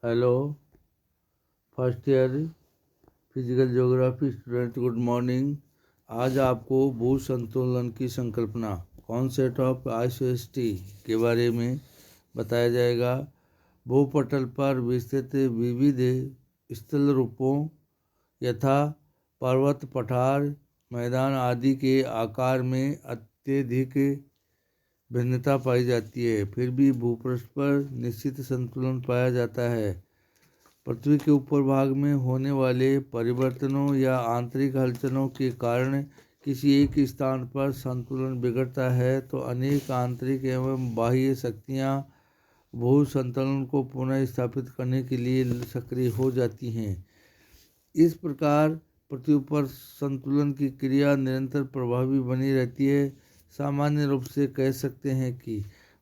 Hello, first year physical geography student, good morning. आज आपको भू संतुलन की संकल्पना कॉन्सेप्ट ऑफ आइसोस्टी के बारे में बताया जाएगा। भूपटल पर विस्तृत विविध स्थल रूपों यथा पर्वत, पठार, मैदान आदि के आकार में अत्यधिक भिन्नता पाई जाती है, फिर भी भूपृष्ठ पर निश्चित संतुलन पाया जाता है। पृथ्वी के ऊपर भाग में होने वाले परिवर्तनों या आंतरिक हलचलों के कारण किसी एक स्थान पर संतुलन बिगड़ता है तो अनेक आंतरिक एवं बाह्य शक्तियाँ भू संतुलन को पुनः स्थापित करने के लिए सक्रिय हो जाती हैं। इस प्रकार पृथ्वी पर संतुलन की क्रिया निरंतर प्रभावी बनी रहती है। सामान्य रूप से कह सकते हैं कि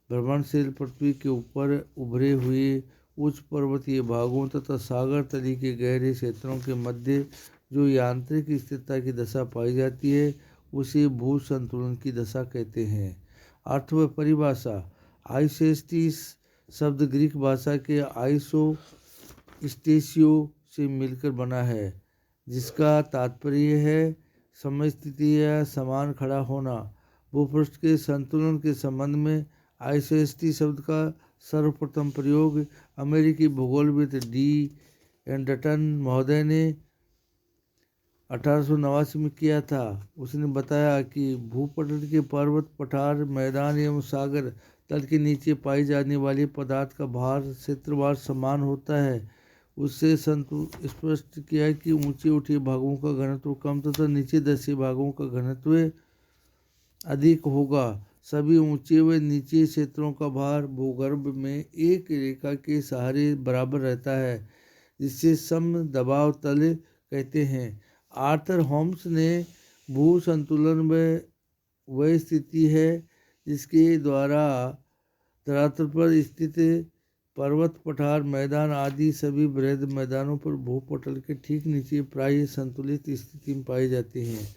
भ्रमणशील पृथ्वी के ऊपर उभरे हुए उच्च पर्वतीय भागों तथा सागर तली के गहरे क्षेत्रों के मध्य जो यांत्रिक स्थिरता की दशा पाई जाती है उसे भू संतुलन की दशा कहते हैं। अर्थ व परिभाषा। आइसोस्टीस शब्द ग्रीक भाषा के आइसो स्टेशियो से मिलकर बना है, जिसका तात्पर्य है समस्थिति या समान खड़ा होना। भूपृष्ठ के संतुलन के संबंध में आइसोस्टी शब्द का सर्वप्रथम प्रयोग अमेरिकी भूगोलविद डी एंडरटन महोदय ने 1889 में किया था। उसने बताया कि भूपटल के पर्वत, पठार, मैदान एवं सागर तल के नीचे पाई जाने वाली पदार्थ का भार क्षेत्रभार समान होता है। उससे स्पष्ट किया कि ऊंचे उठे भागों का घनत्व कम तथा नीचे दसे भागों का घनत्व अधिक होगा। सभी ऊंचे व नीचे क्षेत्रों का भार भूगर्भ में एक रेखा के सहारे बराबर रहता है, जिससे सम दबाव तल कहते हैं। आर्थर होम्स ने भू संतुलन वह स्थिति है जिसके द्वारा धरातल पर स्थित पर्वत, पठार, मैदान आदि सभी बृहद मैदानों पर भूपटल के ठीक नीचे प्राय संतुलित स्थिति में पाए जाते हैं।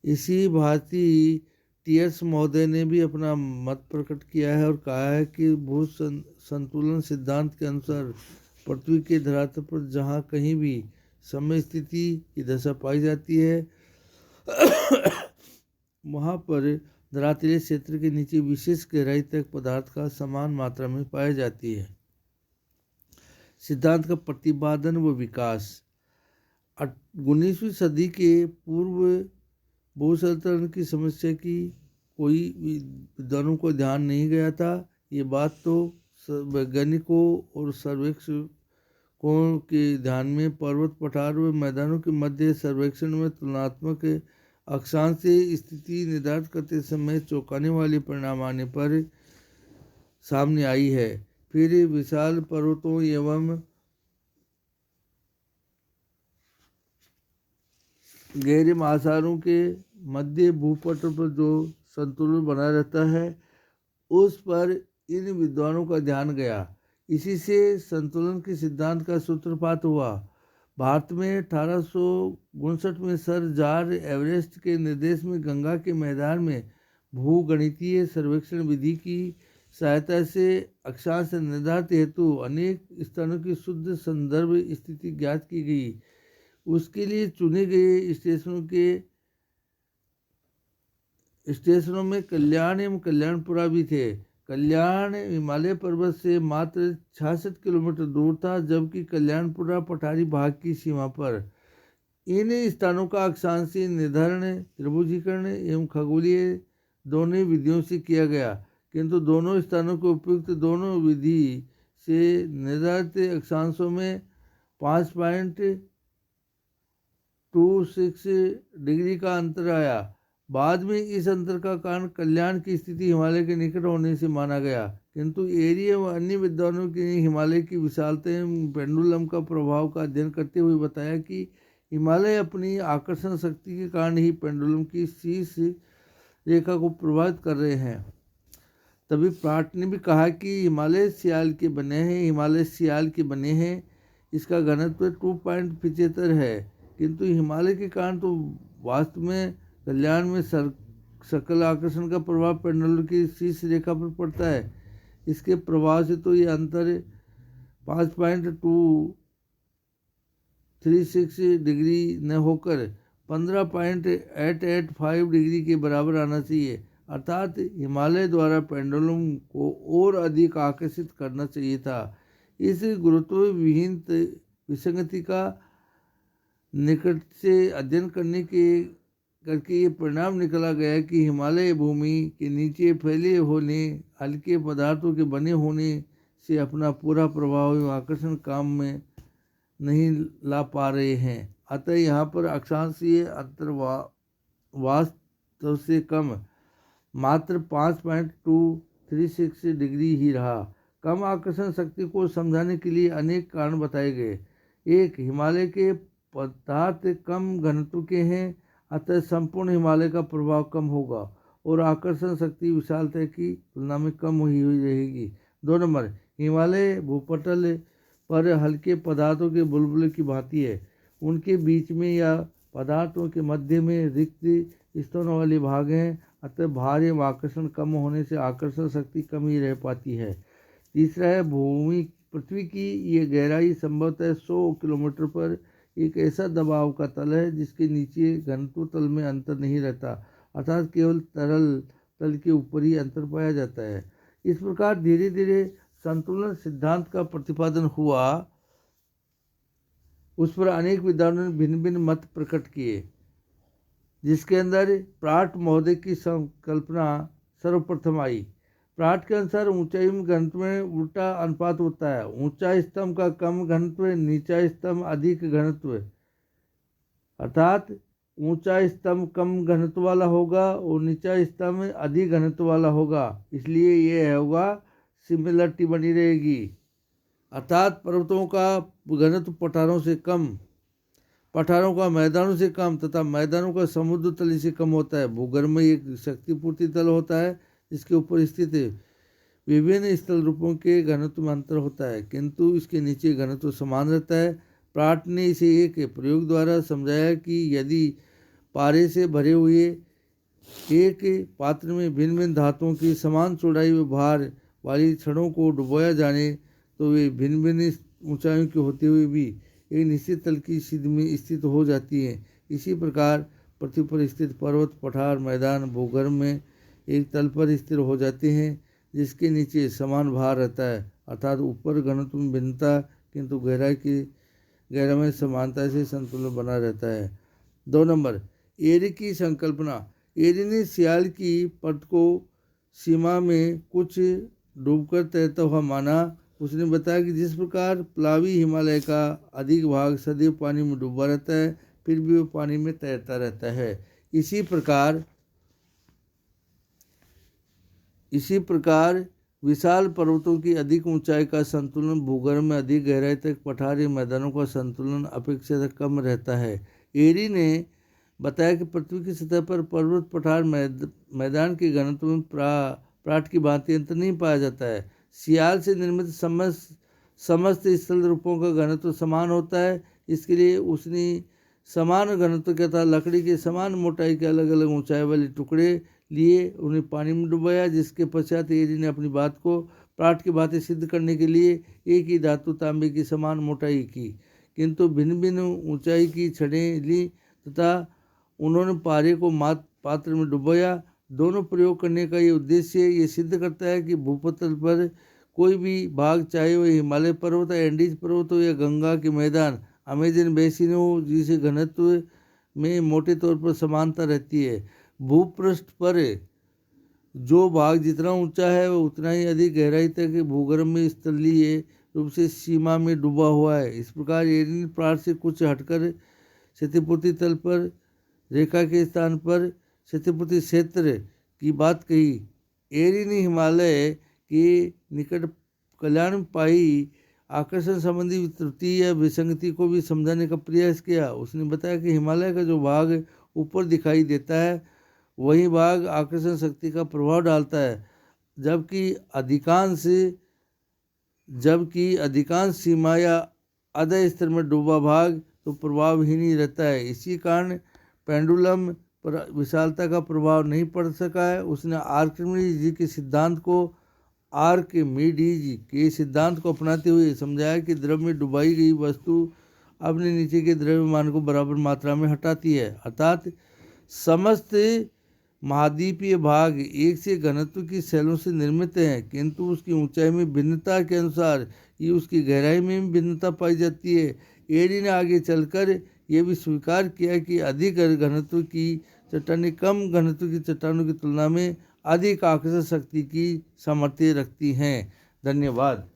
इसी भांति टीयर्स महोदय ने भी अपना मत प्रकट किया है और कहा है कि भू संतुलन सिद्धांत के अनुसार पृथ्वी के धरातल पर जहाँ कहीं भी समय स्थिति की दशा पाई जाती है वहाँ पर धरातलीय क्षेत्र के नीचे विशेष गहराई तक पदार्थ का समान मात्रा में पाई जाती है। सिद्धांत का प्रतिपादन व विकास। 19वीं सदी के पूर्व भू संतुलन की समस्या की कोई विद्वानों को ध्यान नहीं गया था। ये बात तो वैज्ञानिकों और सर्वेक्षकों के ध्यान में पर्वत, पठार व मैदानों के मध्य सर्वेक्षण में तुलनात्मक अक्षांश से स्थिति निर्धारित करते समय चौंकाने वाले परिणाम आने पर सामने आई है। फिर विशाल पर्वतों एवं गहरे महासागरों के मध्य भूपटल पर जो संतुलन बना रहता है उस पर इन विद्वानों का ध्यान गया। इसी से संतुलन के सिद्धांत का सूत्रपात हुआ। भारत में 1859 में सर जॉर्ज एवरेस्ट के निर्देश में गंगा के मैदान में भूगणितीय सर्वेक्षण विधि की सहायता से अक्षांश निर्धारित हेतु अनेक स्थानों की शुद्ध संदर्भ स्थिति ज्ञात की गई। उसके लिए चुने गए स्टेशनों में कल्याण एवं कल्याणपुरा भी थे। कल्याण हिमालय पर्वत से मात्र 66 किलोमीटर दूर था, जबकि कल्याणपुरा पठारी भाग की सीमा पर। इन स्थानों का अक्षांशीय निर्धारण त्रिभुजीकरण एवं खगोलीय दोनों विधियों से किया गया, किंतु दोनों स्थानों को उपयुक्त दोनों विधि से निर्धारित अक्षांशों में 5.26 डिग्री का अंतर आया। बाद में इस अंतर का कारण कल्याण की स्थिति हिमालय के निकट होने से माना गया, किंतु एरी एवं अन्य विद्वानों ने हिमालय की विशालता एवं पेंडुलम का प्रभाव का अध्ययन करते हुए बताया कि हिमालय अपनी आकर्षण शक्ति के कारण ही पेंडुलम की शीर्ष रेखा को प्रभावित कर रहे हैं। तभी प्राट ने भी कहा कि हिमालय सियाल के बने हैं, इसका घनत्व 2.75 है, किंतु हिमालय के कारण तो वास्तव में कल्याण में सकल आकर्षण का प्रभाव पेंडुलम की शीर्ष रेखा पर पड़ता है। इसके प्रभाव से तो ये अंतर 5.236 डिग्री न होकर 15.885 डिग्री के बराबर आना चाहिए, अर्थात हिमालय द्वारा पेंडुलम को और अधिक आकर्षित करना चाहिए था। इस गुरुत्व विहीन विसंगति का निकट से अध्ययन करके ये परिणाम निकला गया कि हिमालय भूमि के नीचे फैले होने हल्के पदार्थों के बने होने से अपना पूरा प्रभाव एवं आकर्षण काम में नहीं ला पा रहे हैं। अतः यहाँ पर अक्षांशीय अंतर वास्तव से कम मात्र 5.236 डिग्री ही रहा। कम आकर्षण शक्ति को समझाने के लिए अनेक कारण बताए गए। एक, हिमालय के पदार्थ कम घनत्व के हैं, अतः संपूर्ण हिमालय का प्रभाव कम होगा और आकर्षण शक्ति विशालता की तुलना में कम हुई रहेगी। 2 नंबर, हिमालय भूपटल पर हल्के पदार्थों के बुलबुले की भांति है। उनके बीच में या पदार्थों के मध्य में रिक्त स्तरों वाले भाग हैं, अतः भार एवं आकर्षण कम होने से आकर्षण शक्ति कम ही रह पाती है। तीसरा है, पृथ्वी की ये गहराई संभवतः 100 किलोमीटर पर एक ऐसा दबाव का तल है जिसके नीचे घनत्व तल में अंतर नहीं रहता, अर्थात केवल तरल तल के ऊपर ही अंतर पाया जाता है। इस प्रकार धीरे धीरे संतुलन सिद्धांत का प्रतिपादन हुआ। उस पर अनेक विद्वानों ने भिन्न भिन्न मत प्रकट किए, जिसके अंदर प्राट महोदय की संकल्पना सर्वप्रथम आई। प्राट के अनुसार ऊंचाई में घनत्व में उल्टा अनुपात होता है। ऊंचा स्तंभ का कम घनत्व, नीचा स्तंभ अधिक घनत्व, अर्थात ऊंचा स्तंभ कम घनत्व वाला होगा और नीचा स्तंभ अधिक घनत्व वाला होगा, इसलिए यह होगा सिमिलरिटी बनी रहेगी। अर्थात पर्वतों का घनत्व पठारों से कम, पठारों का मैदानों से कम तथा मैदानों का समुद्र तल से कम होता है। भूगर्भ में एक शक्तिपूर्ति तल होता है जिसके ऊपर स्थित विभिन्न स्थल रूपों के घनत्व में अंतर होता है, किंतु इसके नीचे घनत्व समान रहता है। प्राट ने इसे एक प्रयोग द्वारा समझाया कि यदि पारे से भरे हुए एक पात्र में भिन्न भिन्न धातुओं की समान चौड़ाई व भार वाली छड़ों को डुबोया जाने तो वे भिन्न भिन्न ऊंचाइयों के होते हुए भी एक निश्चित तल की सीध में स्थित हो जाती हैं। इसी प्रकार पृथ्वी पर स्थित पर्वत, पठार, मैदान भूगर्भ में एक तल पर स्थिर हो जाते हैं जिसके नीचे समान भार रहता है, अर्थात ऊपर घनत्व में भिन्नता किंतु गहराई में समानता से संतुलन बना रहता है। 2 नंबर, एरी की संकल्पना। एरी ने सियाल की परत को सीमा में कुछ डूबकर तैरता हुआ माना। उसने बताया कि जिस प्रकार प्लावी हिमालय का अधिक भाग सदैव पानी में डूबा रहता है, फिर भी वो पानी में तैरता रहता है। इसी प्रकार विशाल पर्वतों की अधिक ऊंचाई का संतुलन भूगर्भ में अधिक गहराई तक पठारी मैदानों का संतुलन अपेक्षाकृत कम रहता है। एरी ने बताया कि पृथ्वी की सतह पर पर्वत, पठार, मैदान के घनत्व में प्राट की भांति अंतर नहीं पाया जाता है। सियाल से निर्मित समस्त स्थल रूपों का घनत्व समान होता है, इसके लिए उसने समान घनत्व के तथा लकड़ी के समान मोटाई के अलग अलग ऊंचाई वाले टुकड़े लिए उन्हें पानी में डुबाया, जिसके पश्चात एरी ने अपनी बात को प्राट की भांति सिद्ध करने के लिए एक ही धातु तांबे की समान मोटाई की किंतु भिन्न भिन्न ऊंचाई की छड़ें ली तथा उन्होंने पारे को पात्र में डुबाया। दोनों प्रयोग करने का ये उद्देश्य ये सिद्ध करता है कि भूपतल पर कोई भी भाग, चाहे वह हिमालय पर्वत या एंडीज पर्वत हो या गंगा के मैदान, अमेजन बेसिन हो, जिसे घनत्व में मोटे तौर पर समानता रहती है। भूपृष्ठ पर जो भाग जितना ऊंचा है वह उतना ही अधिक गहराई तक भूगर्भ में स्थलीय रूप से सीमा में डूबा हुआ है। इस प्रकार एरी प्राट से कुछ हटकर क्षतिपूर्ति तल पर रेखा के स्थान पर क्षतिपूर्ति क्षेत्र की बात कही। एरी ने हिमालय के निकट कल्याण में पाई आकर्षण संबंधी त्रुटि या विसंगति को भी समझाने का प्रयास किया। उसने बताया कि हिमालय का जो भाग ऊपर दिखाई देता है वही भाग आकर्षण शक्ति का प्रभाव डालता है, जबकि अधिकांश सीमा या आधा स्तर में डूबा भाग तो प्रभावहीन ही रहता है। इसी कारण पेंडुलम पर विशालता का प्रभाव नहीं पड़ सका है। उसने आर्किमिडीज जी के सिद्धांत को आर्किमिडीज के सिद्धांत को अपनाते हुए समझाया कि द्रव में डुबाई गई वस्तु अपने नीचे के द्रव्यमान को बराबर मात्रा में हटाती है, अर्थात समस्त महाद्वीपीय भाग एक से घनत्व की सेलों से निर्मित हैं, किंतु उसकी ऊंचाई में भिन्नता के अनुसार ही उसकी गहराई में भी भिन्नता पाई जाती है। एडी ने आगे चलकर यह भी स्वीकार किया कि अधिक घनत्व की चट्टानें कम घनत्व की चट्टानों की तुलना में अधिक आकर्षण शक्ति की सामर्थ्य रखती हैं। धन्यवाद।